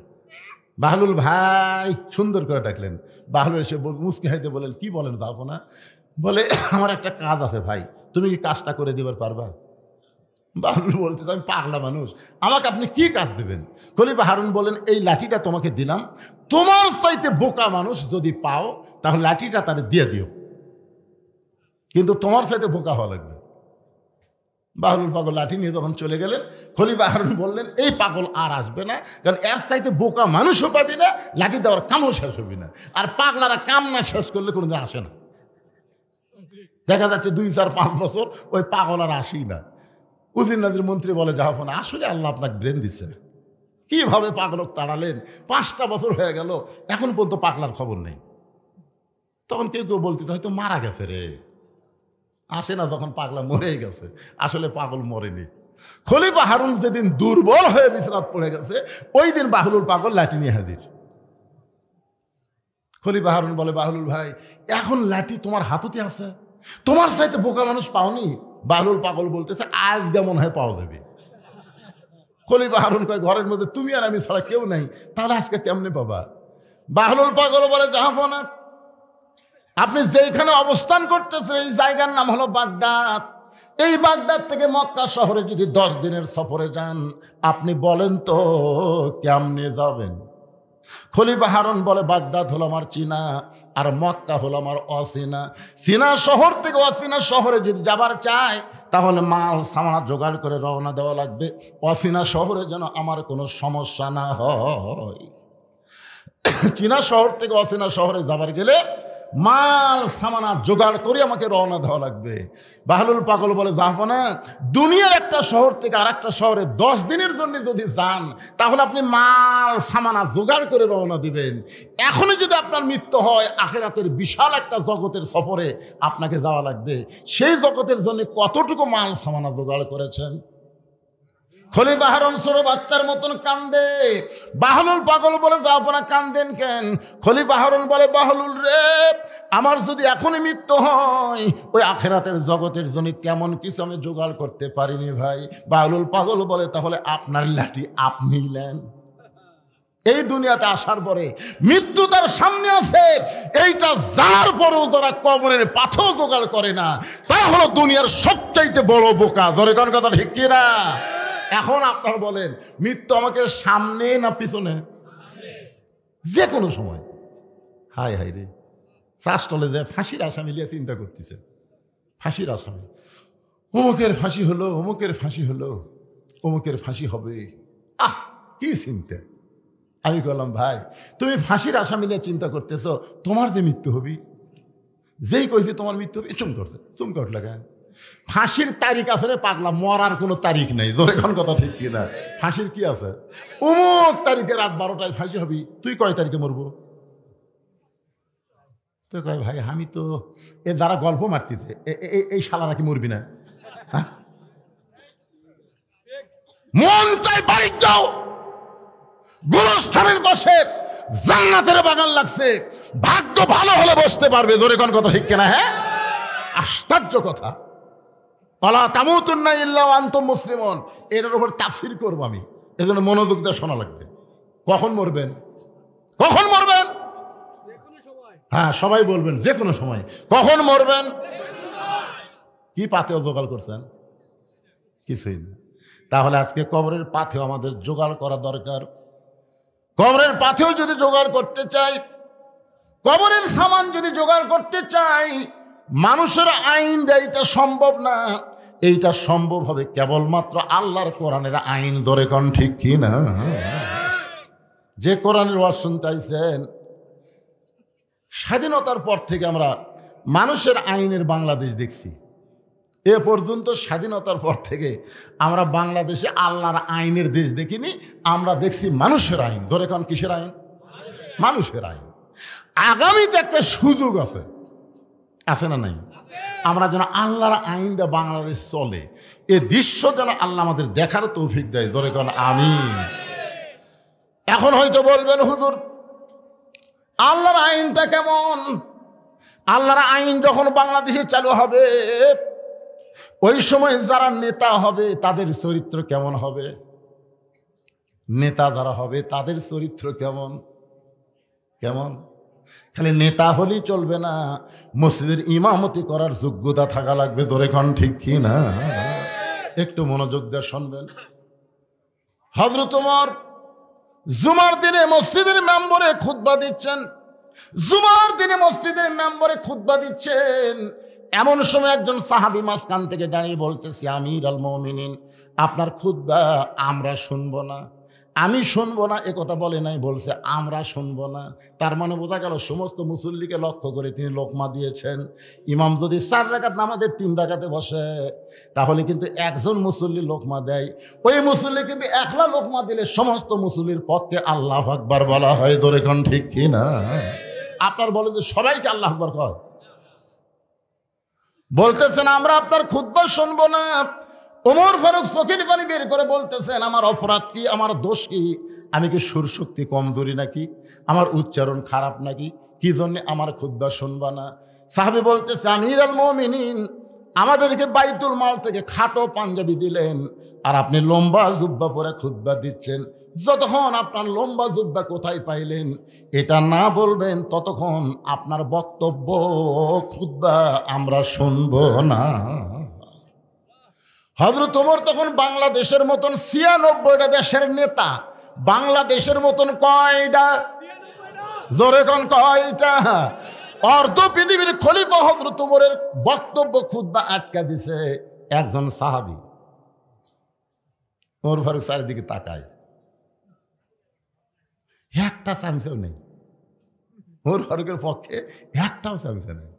বাহলুল ভাই, সুন্দর করে ডাকলেন। বাহলুল এসে মুচকি হাইতে বলেন, কি বলেন যাবো না? বলে, আমার একটা কাজ আছে ভাই, তুমি কি কাজটা করে দিবার পারবা? বাহলুল বলতে, আমি পাগলা মানুষ, আমাকে আপনি কি কাজ দেবেন? খলিফা হারুন বলেন, এই লাঠিটা তোমাকে দিলাম, তোমার চাইতে বোকা মানুষ যদি পাও তাহলে লাঠিটা তারে দিয়ে দিও, কিন্তু তোমার চাইতে বোকা হওয়া লাগবে। বাহলুল পাগল লাঠি নিয়ে যখন চলে গেলেন, খলিফা হারুন বললেন, এই পাগল আর আসবে না, কারণ এর চাইতে বোকা মানুষও পাবি না, লাঠি দেওয়ার কামও শেষ হবি না, আর পাগলারা কাম না শেষ করলে কোনোদিন আসে না। দেখা যাচ্ছে 2-4-5 বছর ওই পাগল আর আসেই না। উজির নাজির মন্ত্রী বলে, জাহাপনা আসলে আল্লাহ আপনাকে ব্রেন দিচ্ছে, কিভাবে পাগলক তাড়ালেন, 5টা বছর হয়ে গেল এখন পর্যন্ত পাগলার খবর নেই। তখন কেউ কেউ বলতে, হয়তো মারা গেছে রে, আসে না যখন পাগলা মরেই গেছে। আসলে পাগল মরেনি। খলিফা হারুন যেদিন দুর্বল হয়ে বিছানাত পড়ে গেছে, ওই দিন বাহলুল পাগল লাঠি নিয়ে হাজির। খলিফা হারুন বলে, বাহলুল ভাই এখন লাঠি তোমার হাততে আছে, তোমার চাইতে বোকা মানুষ পাওনি? বাহলুল পাগল বলতেছে, আজ যেমন হয় পাওয়া যাবে। খলিফা হারুন কয়, ঘরের মধ্যে তুমি আর আমি ছাড়া কেউ নাই, তাহলে আজকে কেমনে পাবা? বাহলুল পাগল বলে, জাহাপনা আপনি যেখানে অবস্থান করতেছেন এই জায়গার নাম হলো বাগদাদ। এই বাগদাদ থেকে মক্কা শহরে যদি 10 দিনের সফরে যান, আপনি বলেন তো কেমনে যাবেন? খলিফা হারুন বলে, বাগদাদ হলো আমার চীনা, আর মক্কা হলো আমার অচীনা। চীনা শহর থেকে অচীনা শহরে যদি যাবার চায় তাহলে মাল সামানা জোগাড় করে রওনা দেওয়া লাগবে, অচীনা শহরে যেন আমার কোনো সমস্যা না হয়। চীনা শহর থেকে অচীনা শহরে যাবার গেলে মাল সামানা জোগাড় করে আমাকে রওনা দেওয়া লাগবে। বাহলুল পাগল বলে, যাবো না, দুনিয়ার একটা শহর থেকে আর একটা শহরে 10 দিনের জন্য যদি যান তাহলে আপনি মাল সামানা জোগাড় করে রওনা দিবেন। এখনই যদি আপনার মৃত্যু হয়, আখিরাতের বিশাল একটা জগতের সফরে আপনাকে যাওয়া লাগবে, সেই জগতের জন্য কতটুকু মাল সামানা জোগাড় করেছেন? খলিফা হারুন ছোট বাচ্চার মতন কান্দে। বাহলুল পাগল বলে, যাবো না, কান্দেন কেন? খলিফা হারুন বলে, বাহলুল রে, আমার যদি এখনই মৃত্যু হয়, ওই আখিরাতের জগতের জন্য তেমন কিছু আমি জোগাড় করতে পারিনি ভাই। বাহলুল পাগল বলে, তাহলে আপনার লাঠি আপনি নেন। এই দুনিয়াতে আসার পরে মৃত্যু তার সামনে আছে, এইটা জানার পরেও যারা কবরের পাথর জোগাড় করে না, তারা হলো দুনিয়ার সবচাইতে বড় বোকা। ধরে কোন কথা ঠিক কিনা? এখন আপনারা বলেন, মৃত্যু আমাকে সামনে না পিছনে? যে কোনো সময়। হাই হাই রে, চাষটলে যে ফাঁসির আসামি লিয়ে চিন্তা করতেছে, ফাঁসির আসামি, অমুকের ফাঁসি হলো, অমুকের ফাঁসি হলো, অমুকের ফাঁসি হবে, আহ কি চিন্তা। আমি বললাম, ভাই তুমি ফাঁসির আসামি নিয়ে চিন্তা করতেছ, তোমার যে মৃত্যু হবি, যেই কইছে তোমার মৃত্যু হবে, চুম করছে, চুম কট লাগায়। ফাঁসির তারিখ আছে রে পাগলা, মরার কোনো তারিখ নেই। জোরে কোন কথা ঠিক কিনা? ফাঁসির কি আছে? অমুক তারিখে রাত 12টায় ফাঁসি হবি, তুই কয় তারিখে মরবো? তো কয়, ভাই আমি তো এ যারা গল্প মারতেছে এই শালারা কি মরবি না? মন চাই বাড়ি যাও, গোরস্থানের পাশে জান্নাতের বাগান লাগছে, ভাগ্য ভালো হলে বসতে পারবে। জোরে কোন কথা ঠিক কিনা? হ্যাঁ, আশ্চর্য কথা। ওয়ালা তামুতুন্না ইল্লা ওয়া আনতুম মুসলিমুন, এটার উপর তাফসীর করব আমি, এজন্য মনোযোগ দিয়ে শোনা লাগবে। কখন মরবেন? কখন মরবেন? হ্যাঁ, সবাই বলবেন যে কোনো সময়। কখন মরবেন? কি পাথেও জোগাড় করছেন? কিছুই না। তাহলে আজকে কবরের পাথেও আমাদের জোগাড় করা দরকার। কবরের পাথেও যদি জোগাড় করতে চাই, কবরের সামান যদি জোগাড় করতে চাই, মানুষের আইন দেয় এটা সম্ভব না। এইটা সম্ভব হবে কেবলমাত্র আল্লাহর কোরআনের আইন ধরে। কোন ঠিক কি না? যে কোরআনের ওয়াজ শুনতে আইছেন, স্বাধীনতার পর থেকে আমরা মানুষের আইনের বাংলাদেশ দেখছি। এ পর্যন্ত স্বাধীনতার পর থেকে আমরা বাংলাদেশে আল্লাহর আইনের দেশ দেখিনি, আমরা দেখছি মানুষের আইন। ধরে কোন কিসের আইন? মানুষের আইন। আগামীতে একটা সুযোগ আছে, আছে না নাই? আমরা যেন আল্লাহর আইন দিয়ে বাংলাদেশ চলে, এ দৃশ্য যেন আল্লাহ আমাদের দেখার তৌফিক দেয়। ধরে কোন আমিন। এখন হয়তো বলবেন, হুজুর আল্লাহর আইনটা কেমন? আল্লাহর আইন যখন বাংলাদেশে চালু হবে, ওই সময় যারা নেতা হবে তাদের চরিত্র কেমন হবে? নেতা যারা হবে তাদের চরিত্র কেমন কেমন? খালি নেতা হলেই চলবে না, মসজিদের ইমামতি করার যোগ্যতা থাকা লাগবে। ধরে কোন ঠিক কি না? একটু মনোযোগ দিয়ে শুনবেন। হযরত ওমর জুমার দিনে মসজিদের মেম্বরে খুতবা দিচ্ছেন, জুমার দিনে মসজিদের মেম্বরে খুতবা দিচ্ছেন। এমন সময় একজন সাহাবী মাঝখান থেকে দাঁড়িয়ে বলতেছে, আমিরুল মুমিনিন, আপনার খুতবা আমরা শুনবো না। আমি শুনবো না এ কথা বলে নাই, বলছে আমরা শুনবো না। তার মানে বোঝা গেল সমস্ত মুসল্লিকে লক্ষ্য করে তিনি লোকমা দিয়েছেন। ইমাম যদি 4 রাকাত নামাজের 3 রাকাতে বসে, তাহলে কিন্তু একজন মুসল্লি লোকমা দেয়। ওই মুসল্লি কিন্তু একলা লোকমা দিলে সমস্ত মুসল্লির পক্ষে আল্লাহু আকবার বলা হয়। ধরে কোন ঠিক কি না? আপনার বলেন যে সবাইকে আল্লাহু আকবার কয়? বলতেছেন আমরা আপনার খুতবা শুনবো না। ওমর ফারুক চোখের পানি বের করে বলতেছেন, আমার অপরাধ কি? আমার দোষ কি? আমি কি সুরশক্তি কমজোরি নাকি? আমার উচ্চারণ খারাপ নাকি? কি জন্যে আমার খুতবা শুনবা না? সাহাবী বলতেছে, আমিরুল মুমিনিন, আমাদেরকে বাইতুল মাল থেকে খাটো পাঞ্জাবি দিলেন, আর আপনি লম্বা জুব্বা পরে খুতবা দিচ্ছেন। যতক্ষণ আপনার লম্বা জুব্বা কোথায় পাইলেন এটা না বলবেন, ততক্ষণ আপনার বক্তব্য খুতবা আমরা শুনবো না। হযরত ওমর তখন বাংলাদেশের মতন 96টা দেশের নেতা, বাংলাদেশের মতন কয়টা? জোরে কোন কয়টা? অর্ধ পৃথিবীর খলিফা হযরত ওমরের বক্তব্য খুতবা আটকা দিছে একজন সাহাবী। ওমর ফারুক চারিদিকে তাকায়, একটা চামচেও নেই। ওমর ফারুকের পক্ষে একটাও চামচা নেই।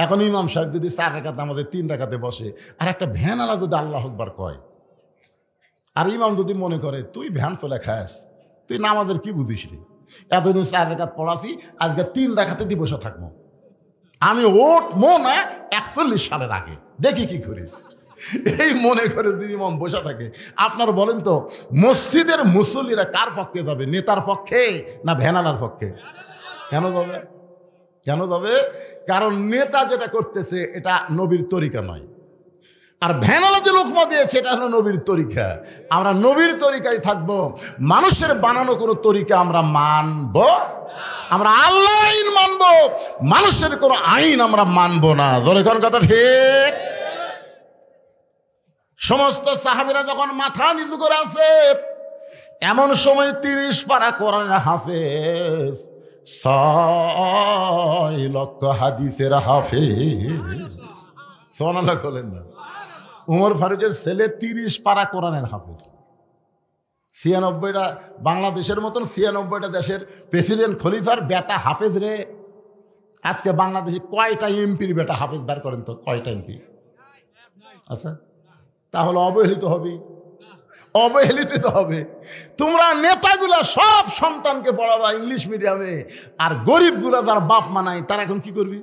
এখন ইমাম সাহেব যদি 4 রাকাত নামাজে 3 রাকাতে বসে, আর একটা ভ্যানওয়ালা যদি আল্লাহু আকবার কয়, আর ইমাম যদি মনে করে তুই ভ্যান চলে খাস, তুই নামাজের কি বুঝিস রে, এতদিন 4 রাকাত পড়াছি, আজকে 3 রাকাতে দিয়ে বসে থাকবো, আমি উঠবো না 41 সালের আগে, দেখি কি করিস। এই মনে করে যদি ইমাম বসে থাকে, আপনার বলেন তো মসজিদের মুসল্লিরা কার পক্ষে যাবে? নেতার পক্ষে না ভ্যানওয়ালার পক্ষে? কেন যাবে? কেন যাবে? কারণ নেতা যেটা করতেছে এটা নবীর তরিকা নয়, আর ভ্যানওয়ালা যে লোকমা দিয়েছে এটা হলো নবীর তরিকা। আমরা নবীর তরিকায় থাকবো, মানুষের বানানো কোনো তরিকা আমরা মানব, আমরা আল্লাহ আইন মানব, মানুষের কোনো আইন আমরা মানব না। ধরে কোন কথা ঠিক? সমস্ত সাহাবীরা যখন মাথা নিচু করে আছে, এমন সময় 30 পারা কোরআনের হাফেজ, 6 লক্ষ হাদিসের হাফেজ, সুবহানাল্লাহ বলেন না। ওমর ফারুকের ছেলে 30 পারা কোরআনের হাফেজ। 96টা বাংলাদেশের মতন 96টা দেশের প্রেসিডেন্ট খলিফার বেটা হাফেজ রে। আজকে বাংলাদেশে কয়টা এমপির বেটা হাফেজ বার করেন তো? কয়টা এমপি? আচ্ছা, তাহলে অবহেলিত হবে, অবহেলিত হবে। তোমরা নেতাগুলা সব সন্তানকে পড়াবা ইংলিশ মিডিয়ামে, আর গরিবগুলা যার বাপ মা নাই তারা এখন কি করবি?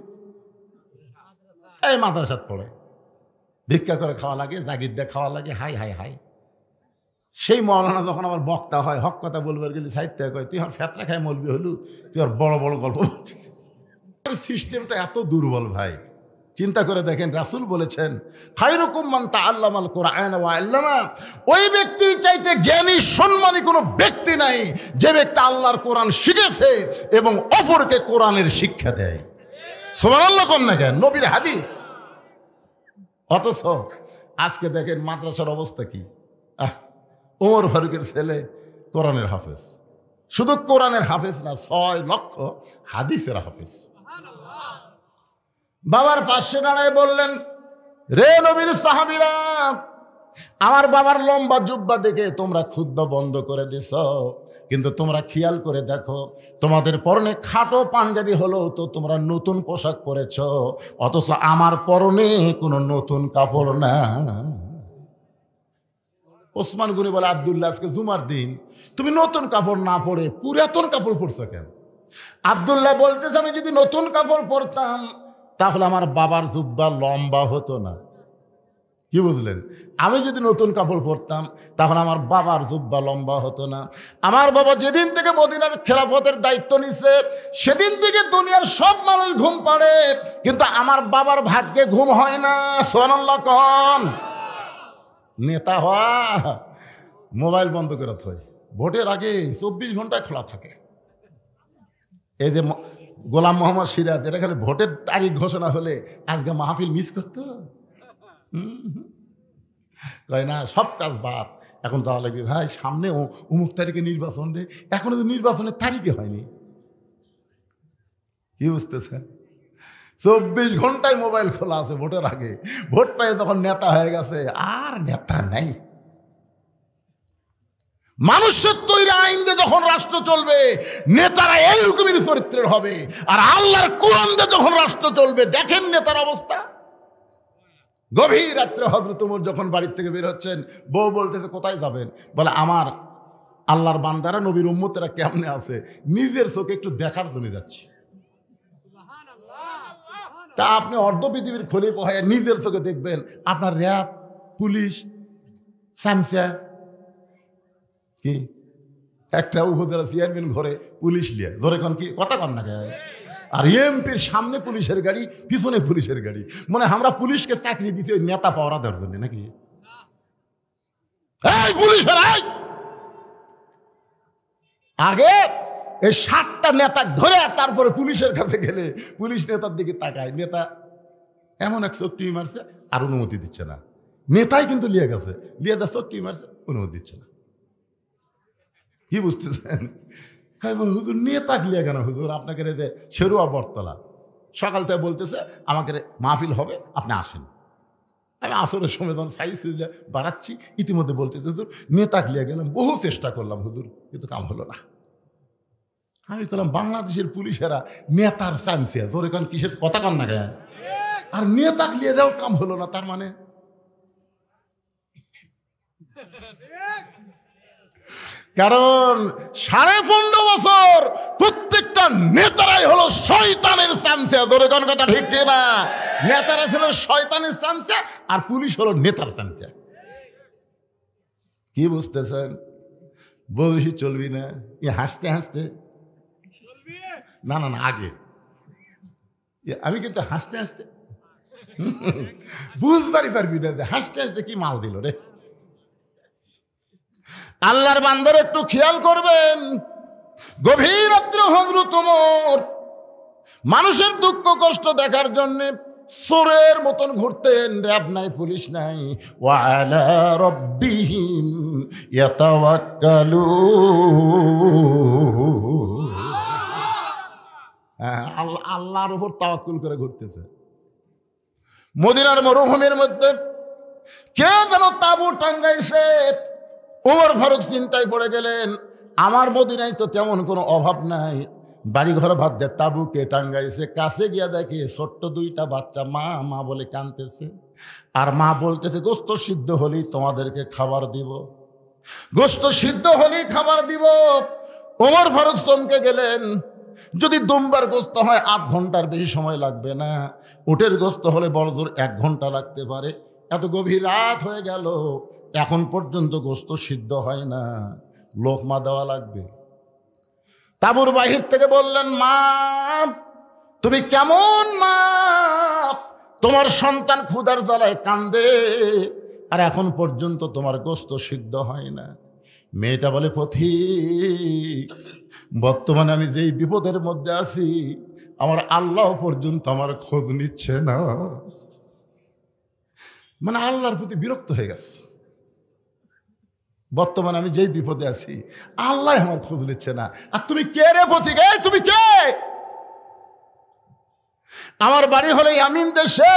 এই মাদ্রাসাত পড়ে, ভিক্ষা করে খাওয়া লাগে, জাগির দিয়ে খাওয়া লাগে। হাই হাই হাই, সেই মৌলানা যখন আবার বক্তা হয়, হক কথা বলবার গেলে সাইড থেকে কয়, তুই আমার ফ্যাতরা খায় মলবি হলু, তুই আর বড় বড় গল্প বলছিস। সিস্টেমটা এত দুর্বল ভাই, চিন্তা করে দেখেন। রাসূল বলেছেন, খায়রুকুম মান তাআল্লামাল কুরআন ওয়া আল্লামা। ওই ব্যক্তির চাইতে জ্ঞানী সম্মানী কোনো ব্যক্তি নাই যে ব্যক্তি আল্লাহর কোরআন শিখেছে এবং অপরকে কোরআনের শিক্ষা দেয়। সুবহানাল্লাহ কোন না কেন, নবীর হাদিস। অথচ আজকে দেখেন মাদ্রাসার অবস্থা কি। ওমর ফারুকের ছেলে কোরআনের হাফেজ, শুধু কোরআনের হাফেজ না, 6 লক্ষ হাদিসের হাফেজ। বাবার পাশে দাঁড়ায় বললেন, রে নবীর সাহাবীরা, আমার বাবার লম্বা জুব্বা দেখে তোমরা খুতবা বন্ধ করে দিছ, কিন্তু তোমরা খেয়াল করে দেখো, তোমাদের পরনে খাটো পাঞ্জাবি হলো তো তোমরা নতুন পোশাক পরেছ, অথচ আমার পরনে কোনো নতুন কাপড় না। ওসমান গনি বলে, আব্দুল্লাহ আজকে জুমার দিন, তুমি নতুন কাপড় না পরে পুরাতন কাপড় পরছো কেন? আব্দুল্লাহ বলতেছে, আমি যদি নতুন কাপড় পরতাম তাহলে আমার বাবার জুব্বা লম্বা হতো না। কি বুঝলেন? আমি যদি নতুন কাপড় পরতাম তাহলে আমার বাবার জুব্বা লম্বা হতো না। আমার বাবা যেদিন থেকে মদিনার খেলাফতের দায়িত্ব নিছে সেদিন থেকে দুনিয়ার সব মানুষ ঘুম পাড়ে, কিন্তু আমার বাবার ভাগ্যে ঘুম হয় না। সুবহানাল্লাহ কোন। নেতা হওয়া মোবাইল বন্ধ করে থয়, ভোটের আগে 24 ঘন্টা খোলা থাকে। এই যে গোলাম মোহাম্মদ সিরাজ, এটা খালি ভোটের তারিখ ঘোষণা হলে আজকে মাহফিল মিস করতো। কয় না, সব কাজ বাদ, এখন যাওয়া লাগবে ভাই, সামনে অমুক তারিখে নির্বাচন রে, এখনো তো নির্বাচনের তারিখে হয়নি। কি বুঝতেছেন? 24 ঘন্টায় মোবাইল খোলা আছে ভোটের আগে। ভোট পেয়ে যখন নেতা হয়ে গেছে আর নেতা নাই। মানুষের তৈরি আইন দিয়ে যখন রাষ্ট্র চলবে নেতারা এইরকমই চরিত্রের হবে, আর আল্লাহর কোরআন দিয়ে যখন রাষ্ট্র চলবে দেখেন নেতার অবস্থা। গভীর রাত্রে হযরত ওমর যখন বাড়ির থেকে বের হচ্ছেন, বউ বলতেছে কোথায় যাবেন? বলে আমার আল্লাহর বান্দারা নবীর উম্মতেরা কেমনে আছে নিজের চোখে একটু দেখার জন্য যাচ্ছি। তা আপনি অর্ধ পৃথিবীর খলিফা হয়ে নিজের চোখে দেখবেন আপনার র্যাব, পুলিশ, সামসা কি একটা উপজেলা চেয়ারম্যান ঘরে পুলিশ লিয়া ধরে কন কি কথা কন না গায়, আর এমপির সামনে পুলিশের গাড়ি, পিছনে পুলিশের গাড়ি। মানে আমরা পুলিশকে চাকরি দিচ্ছি ওই নেতা পাওয়া দেওয়ার জন্য নাকি? এই পুলিশের আগে এই 7টা নেতা ধরে তারপরে পুলিশের কাছে গেলে পুলিশ নেতার দিকে তাকায়, নেতা এমন এক চোখ টিভি মারছে আর অনুমতি দিচ্ছে না। নেতাই কিন্তু লিয়ে গেছে, লিয়ে যা চোখ টিভি মারছে, অনুমতি দিচ্ছে না। কি বুঝতেছেন? হুজুর নেতা লিয়ে কেন হুজুর? আপনাকে যে শেরুয়া বটতলা সকাল থেকে বলতেছে আমাকে মাহফিল হবে, আপনি আসেন। আমি আসরের সময় যখন সাইজ বাড়াচ্ছি ইতিমধ্যে বলতেছে হুজুর নেতা লিয়ে গেলাম, বহু চেষ্টা করলাম হুজুর, কিন্তু কাম হলো না। আমি বললাম বাংলাদেশের পুলিশেরা নেতার চামচিয়া, জোরে কান কিসের কথা কান না গায়, আর নেতা লিয়ে যাও কাম হলো না, তার মানে কারণ 15.5 বছর প্রত্যেকটা নেতারাই হলো শয়তানের চামচা। জোরে কান কথা ঠিক না? নেতারা ছিল শয়তানের চামচা আর পুলিশ হলো নেতার চামচা। কি বুঝতেছেন? বলছি চলবি না, হাসতে হাসতে না না না আগে আমি কিন্তু হাসতে হাসতে বুঝবারই পারবি না, হাসতে হাসতে কি মাল দিল রে। আল্লাহর বান্দার একটু খেয়াল করবেন, গভীর রাত্রে হযরত ওমর মানুষের দুঃখ কষ্ট দেখার জন্য চোরের মতন ঘুরতেন। র‍্যাব নাই, পুলিশ নাই। ওয়া আলা রাব্বিহিম ইয়াতাওয়াক্কালুন, আল্লাহর উপর তাওয়াক্কুল করে ঘুরতেছে। মদিনার মরুভূমির মধ্যে কে যেন তাঁবু টাঙ্গাইছে। ওমর ফারুক চিন্তায় পড়ে গেলেন, আমার মদিনায় তো তেমন কোনো অভাব নাই, বাড়ি ঘর ভাত দিয়ে তাঁবু কে টাঙ্গাইছে? কাছে গিয়া দেখে ছোট্ট 2টা বাচ্চা মা মা বলে কাঁদতেছে, আর মা বলতেছে গোস্ত সিদ্ধ হলেই তোমাদেরকে খাবার দিব, গোস্ত সিদ্ধ হলেই খাবার দিব। ওমর ফারুক চমকে গেলেন, যদি দুম্বার গোস্ত হয় 8 ঘন্টার বেশি সময় লাগবে না, উটের গোস্ত হলে বড়জোর 1 ঘন্টা লাগতে পারে। এত গভীর রাত হয়ে গেল, এখন পর্যন্ত গোস্ত সিদ্ধ হয় না, লোকমা দেওয়া লাগবে। তাঁবুর বাহির থেকে বললেন, মা তুমি কেমন মা, তোমার সন্তান ক্ষুধার জ্বালায় কান্দে আর এখন পর্যন্ত তোমার গোস্ত সিদ্ধ হয় না। মেয়েটা বলে, পথিক, বর্তমানে আমি যেই বিপদের মধ্যে আছি আমার আল্লাহ পর্যন্ত আমার খোঁজ নিচ্ছে না। মানে আল্লাহর প্রতি বিরক্ত হয়ে গেছে। বর্তমানে আমি যেই বিপদে আছি আল্লাহ আমার খোঁজ নিচ্ছে না। আর তুমি কে রে পথিক? তুমি কে? আমার বাড়ি হলো ইয়ামিন দেশে।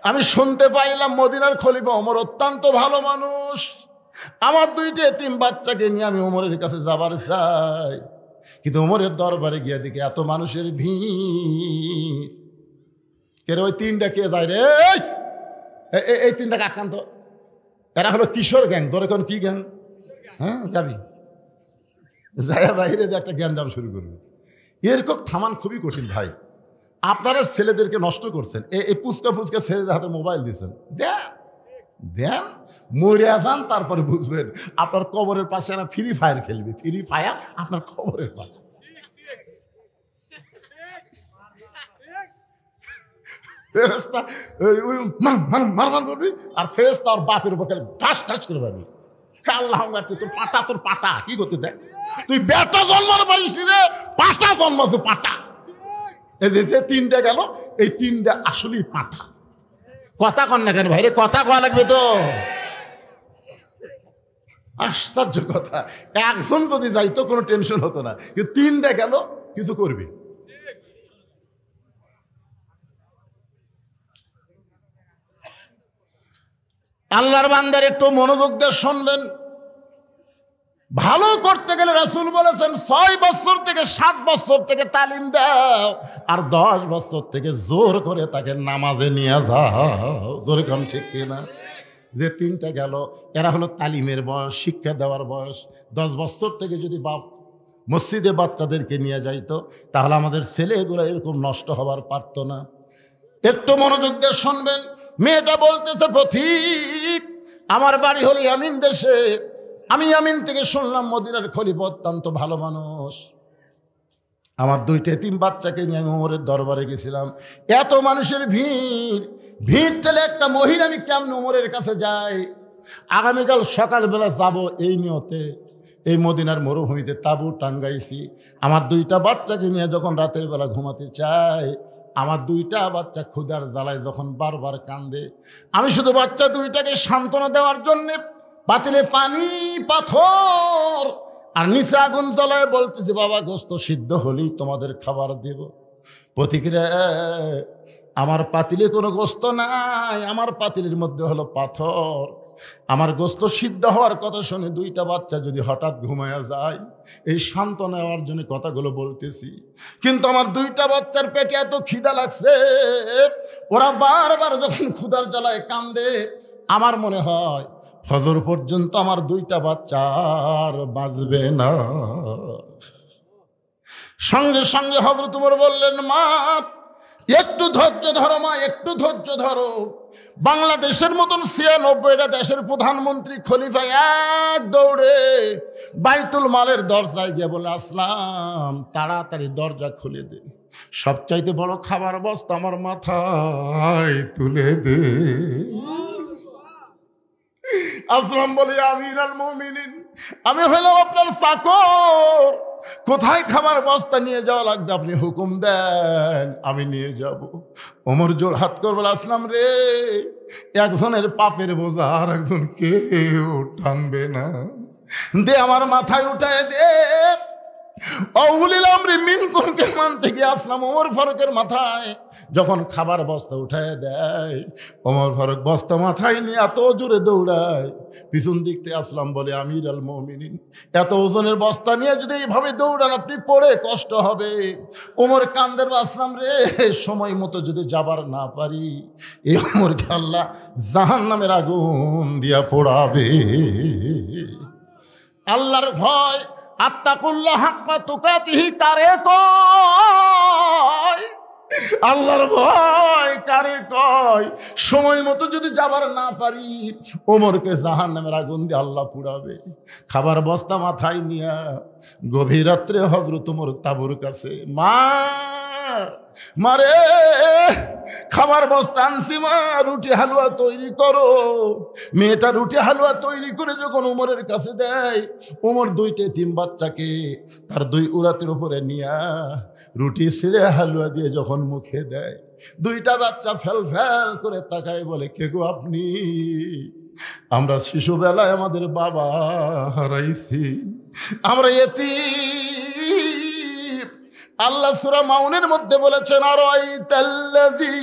আমি শুনতে পাইলাম মদিনার খলিফা ওমর অত্যন্ত ভালো মানুষ। আমার দুইটা এতিম বাচ্চাকে নিয়ে আমি ওমরের কাছে যাবার চাই, কিন্তু ওমরের দরবারে গিয়ে দেখি এত মানুষের ভিড়। কে রে ওই তিনটা কে যায় রে? এই তিনটাকে আক্রান্ত, এরা হলো কিশোর গ্যাং। তোর এখন কি গ্যাং? হ্যাঁ যাবি যাইয়া বাইরে একটা জ্ঞান জাম শুরু করবে। এরকম থামান খুবই কঠিন ভাই। আপনারা ছেলেদেরকে নষ্ট করছেন, এই পুচকা পুচকা ছেলেদের হাতে মোবাইল দিয়েছেন, দেন মরে যান, তারপরে বুঝবেন। আপনার কবরের পাশে না ফ্রি ফায়ার খেলবে, ফ্রি ফায়ার আপনার কবরের পাশে। ফেরেস্তা মারমান করবি আর ফেরেস্তা আর বাপের উপর ঠাস ঠাস করে পারবি। আল্লাহ তোর পাটা, তোর পাটা কি করতে দেখ? তুই বেটা জন্মানো পারিস রে, পাটা জন্মাছো পাটা। এই যে তিনটা গেল, এই তিনটা আসলেই পাটা। কথা কন না কেন ভাইরে? কথা কওয়া লাগবে তো। আশ্চর্য কথা, একজন যদি যাইতো কোনো টেনশন হতো না, কিন্তু তিনটা গেল কিছু করবি। আল্লাহর বান্দার একটু মনোযোগ দিয়ে শুনবেন। ভালো করতে গেলে রাসূল বলেছেন 6 বছর থেকে 7 বছর থেকে তালিম দাও, আর 10 বছর থেকে জোর করে তাকে নামাজে নিয়ে যাও। জোরে কম ঠিক কিনা? যে তিনটা গেল এরা হলো তালিমের বয়স, শিক্ষা দেওয়ার বয়স। 10 বছর থেকে যদি বাপ মসজিদে বাচ্চাদেরকে নিয়ে যাইতো তাহলে আমাদের ছেলেগুলো এরকম নষ্ট হবার পারতো না। একটু মনোযোগ দিয়ে শুনবেন। মেয়েটা বলতেছে, পথিক আমার বাড়ি হলো ইয়ামিন দেশে। আমি ইয়ামিন থেকে শুনলাম মদিনার খলিফা অত্যন্ত ভালো মানুষ। আমার দুইটা এতিম বাচ্চাকে নিয়ে আমি ওমরের দরবারে গেছিলাম। এত মানুষের ভিড় ঠেলে একটা মহিলা আমি কেমন ওমরের কাছে যাই? আগামীকাল সকালবেলা যাব এই নিয়তে। এই মদিনার মরুভূমিতে তাঁবু টাঙ্গাইছি। আমার দুইটা বাচ্চাকে নিয়ে যখন রাতের বেলা ঘুমাতে চাই, আমার দুইটা বাচ্চা ক্ষুধার জ্বালায় যখন বারবার কান্দে, আমি শুধু বাচ্চা দুইটাকে সান্ত্বনা দেওয়ার জন্যে পাতিলে পানি, পাথর আর নিচে আগুন জ্বলায় বলতেছি, বাবা গোস্ত সিদ্ধ হলেই তোমাদের খাবার দেব। প্রতিক্রিয়া, আমার পাতিলে কোনো গোস্ত নাই, আমার পাতিলের মধ্যে হলো পাথর। আমার গোস্ত সিদ্ধ হওয়ার কথা শুনে দুইটা বাচ্চা যদি হঠাৎ ঘুমায়া যায়, এই শান্ত নেওয়ার জন্য কথাগুলো বলতেছি। কিন্তু আমার দুইটা বাচ্চার পেটে এত খিদা লাগছে, ওরা বারবার যখন ক্ষুধার জ্বালায় কান্দে, আমার মনে হয় ফজর পর্যন্ত আমার দুইটা বাচ্চা আর বাঁচবে না। সঙ্গে সঙ্গে হযরত ওমর বললেন, মা একটু ধৈর্য ধরো মা, একটু ধৈর্য ধরো। বাংলাদেশের মতন 96টা দেশের প্রধানমন্ত্রী খলিফা এক দৌড়ে বাইতুল মালের দরজায় গিয়ে বলে, আসলাম তাড়াতাড়ি দরজা খুলে দে, সবচাইতে বড় খাবার বস্তা আমার মাথায় তুলে দে। আসলাম বলে, আমিরুল মুমিনিন, আমি হলাম আপনার চাকর, কোথায় খাবার বস্তা নিয়ে যাওয়া লাগবে আপনি হুকুম দেন, আমি নিয়ে যাব। ওমর জোর হাত করে বলে, আসলাম রে, একজনের পাপের বোঝা আর একজন কেউ টানবে না, দে আমার মাথায় উঠায় দে। মিনকুমকে মানতে গিয়ে আসলাম ওমর ফারুকের মাথায় যখন খাবার বস্তা উঠায় দেয়, ওমর ফারুক বস্তা মাথায় নিয়ে এত জোরে দৌড়ায়, পিছন দিক থেকে আসলাম বলে, আমিরুল মুমিনিন, এত ওজনের বস্তা নিয়ে যদি এইভাবে দৌড়ান আপনি পড়ে কষ্ট হবে। ওমর কান্দের, আসলাম রে, সময় মতো যদি যাবার না পারি এই ওমরকে আল্লাহ জাহান্নামের আগুন দিয়া পোড়াবে। আল্লাহর ভয়, আত্তাকুল্লাহ হাক্কা তুকাতিহি কারে কয়? আল্লাহর ভয় কারে কয়? সময় মতো যদি যাবার না পারি ওমরকে জাহান্নামের আগুন দিয়ে আল্লাহ পুড়াবে। খাবার বস্তা মাথায় নিয়া গভীর রাত্রে হযরত ওমর তাবুর কাছে, মা মারে খাবার বস্তা আনছি মা, রুটি হালুয়া তৈরি করো। মেয়েটা রুটি হালুয়া তৈরি করে যখন উমরের কাছে দেয়, উমর দুইটে তিন বাচ্চাকে তার দুই উরাতের উপরে নিয়া রুটি ছিঁড়ে হালুয়া দিয়ে যখন মুখে দেয়, দুইটা বাচ্চা ফেল ফেল করে তাকায়, বলে কে গো আপনি? আমরা শিশুবেলায় আমাদের বাবা হারাইছি, আমরা এতিম। আল্লাহ সূরা মাউনের মধ্যে বলেছেন, আরাইতাল্লাযী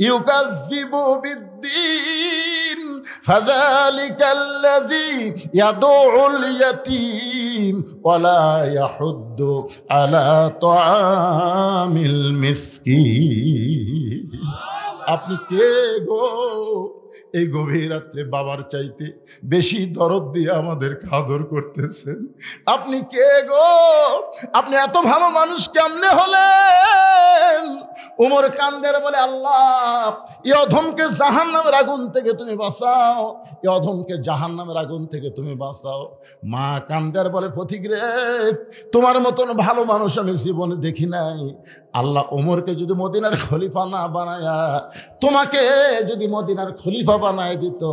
ইউকাযযিবু বিদ্দীন ফাযালিকাল্লাযী ইয়াদউল ইয়াতীম ওয়ালা ইয়াহুদ্দু আলা তুআমিল মিসকিন। আপনি কে গো? এই গভীর রাত্রে বাবার চাইতে বেশি দরদ দিয়ে আমাদেরকে আদর করতেছেন। আপনি কে গো? আপনি এত ভালো মানুষ কেমনে হলেন? ওমর কান্দের বলে, আল্লাহ এই অধমকে জাহান্নামের আগুন থেকে তুমি বাঁচাও, এই অধমকে জাহান্নামের আগুন থেকে তুমি বাঁচাও। মা কান্দের বলে, পথিক রে, তোমার মতন ভালো মানুষ আমি জীবনে দেখি নাই। আল্লাহ ওমরকে যদি মদিনার খলিফা না বানায়া তোমাকে যদি মদিনার খলিফা বানায় দিত,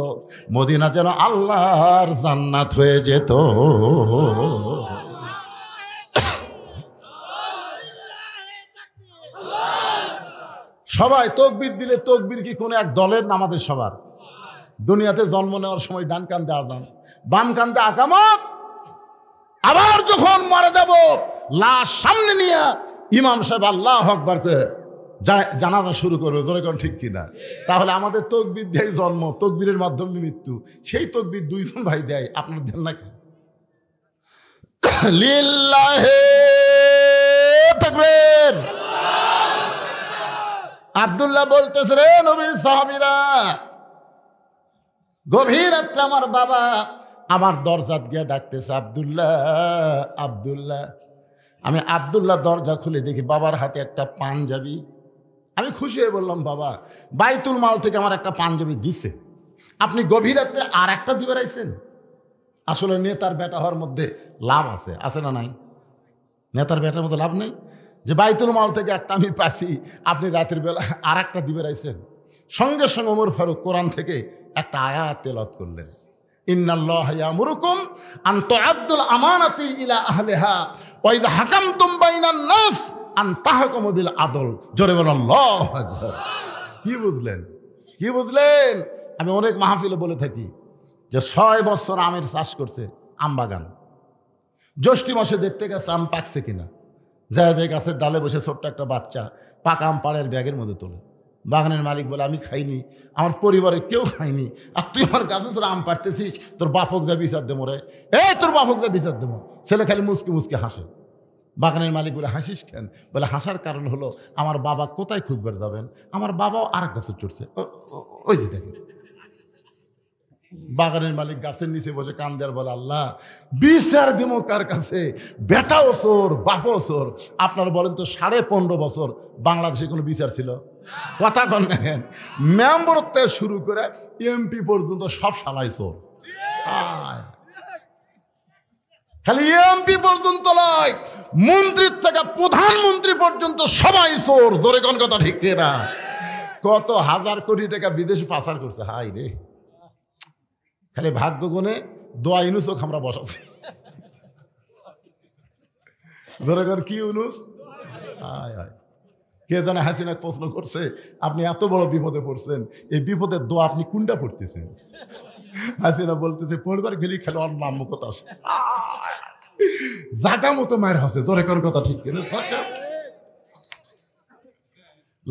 মদিনা যেন আল্লাহর জান্নাত হয়ে যেত। সবাই তকবীর দিলে, তকবীর কি কোনো এক দলের? নামাদের সবার। দুনিয়াতে জন্ম নেওয়ার সময় ডান কান্দে আযান, বাম কান্দে আকামত। আবার যখন মারা যাব, লাশ সামনে নিয়ে ইমাম সাহেব আল্লাহু আকবার করে জানাজা শুরু করবে। জোরে কোন ঠিক কিনা? তাহলে আমাদের তকবীর দেয় জন্ম, তকবীরের মাধ্যমে মৃত্যু। সেই তকবীর দুইজন ভাই দেয়, আপনার দেন না কেন? লিল্লাহি তাকবীর। আব্দুল্লাহ বলতেছে, রে নবীর সাহাবীরা, গভীর রাত্রে আমার বাবা আমার দরজাত গিয়ে ডাকতেছে, আব্দুল্লাহ আব্দুল্লাহ। আমি আব্দুল্লাহ দরজা খুলে দেখি বাবার হাতে একটা পাঞ্জাবি। আমি খুশি হয়ে বললাম, বাবা বাইতুল মাল থেকে আমার একটা পাঞ্জাবি দিছে, আপনি গভীর রাত্রে আর একটা দিবে রাইছেন। আসলে নেতার বেটা হওয়ার মধ্যে লাভ আছে, আছে না নাই? নেতার বেটার মধ্যে লাভ নেই যে বাইতুল মাল থেকে একটা আমি পাচ্ছি, আপনি রাতের বেলা আর একটা দিবে রাইছেন। সঙ্গে সঙ্গে ওমর ফারুক কোরআন থেকে একটা আয়াত তেলাওয়াত করলেন, ইন্নাল্লাহা ইয়ামুরুকুম আন তুআদ্দুল আমানাতি ইলা আহলিহা ওয়া ইযা হাকামতুম বাইনান নাস আন তাহকুমু বিল আদল। জোরে বলেন আল্লাহু আকবার। কি বুঝলেন? কি বুঝলেন? আমি অনেক মাহফিলে বলে থাকি যে 6 বছর আমের চাষ করছে, আম বাগান। জ্যৈষ্ঠ মাসে দেখতে গেছে আম পাকছে কিনা, যায় যায় গাছের ডালে বসে ছোট্ট একটা বাচ্চা পাকা আম পাড়ের ব্যাগের মধ্যে তোলে। বাগানের মালিক বলে, আমি খাইনি, আমার পরিবারের কেউ খায়নি, আর তুই আমার গাছে তোর আম পাড়তেছিস, তোর বাপক যা বিচার দেবো রে, এই তোর বাপক যা বিচার দেবো। ছেলে খালি মুসকে মুসকে হাসে। বাগানের মালিক বলে, হাসিস কেন? বলে, হাসার কারণ হলো আমার বাবা কোথায় খুঁজবার যাবেন, আমার বাবাও আর এক গাছে চড়ছে, ওই যে দেখেন। বাগানের মালিক গাছের নিচে বসে কান্দার বলে, আল্লাহ বিচার দিমো কার কাছে? বেটাও চোর, বাপও চোর। আপনারা বলেন তো 15.5 বছর বাংলাদেশে কোনো বিচার ছিল? কথা কন দেখেন, মেম্বার থেকে শুরু করে এমপি পর্যন্ত সব শালাই চোর। খালি এমপি পর্যন্ত নয়, মন্ত্রীর থেকে প্রধানমন্ত্রী পর্যন্ত সবাই চোর। ধরে কোন কথা ঠিক না? কত হাজার কোটি টাকা বিদেশে পাচার করছে। হাই রে, খালি ভাগ্য গুণে দোয়া ইউনুসও আমরা বসাচ্ছি। ধরে কর কি ইউনুস? হায় হায়, কে জানে হাসিনা প্রশ্ন করছে, আপনি এত বড় বিপদে পড়ছেন, এই বিপদের দোয়া আপনি কোনটা পড়তেছেন? হাসিনা বলতেছে, পড়বার গেলি খেলে অন্য নাম কথা আসে, জাগা মতো মায়ের হাসে। ধরে কোন কথা ঠিক কিনা?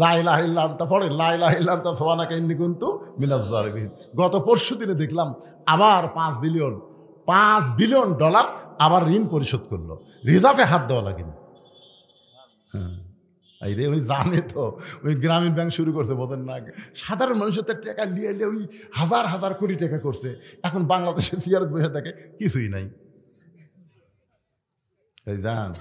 লা ইলাহা ইল্লা আনতা পড়ে, লা ইলাহা ইল্লা আনতা সুবহানাকা ইন্নী কুনতু মিনাজ জালিমিন। গত পরশু দিনে দেখলাম আবার $5 বিলিয়ন আবার ঋণ পরিশোধ করলো। রিজার্ভে হাত দেওয়া লাগেনি। হ্যাঁ, এই রে, ওই জানে তো, ওই গ্রামীণ ব্যাংক শুরু করছে, বোঝেন না? সাধারণ মানুষের টাকা নিয়ে এলে ওই হাজার হাজার কোটি টাকা করছে। এখন বাংলাদেশের চেয়ার বসে থাকে, কিছুই নাই। এই জান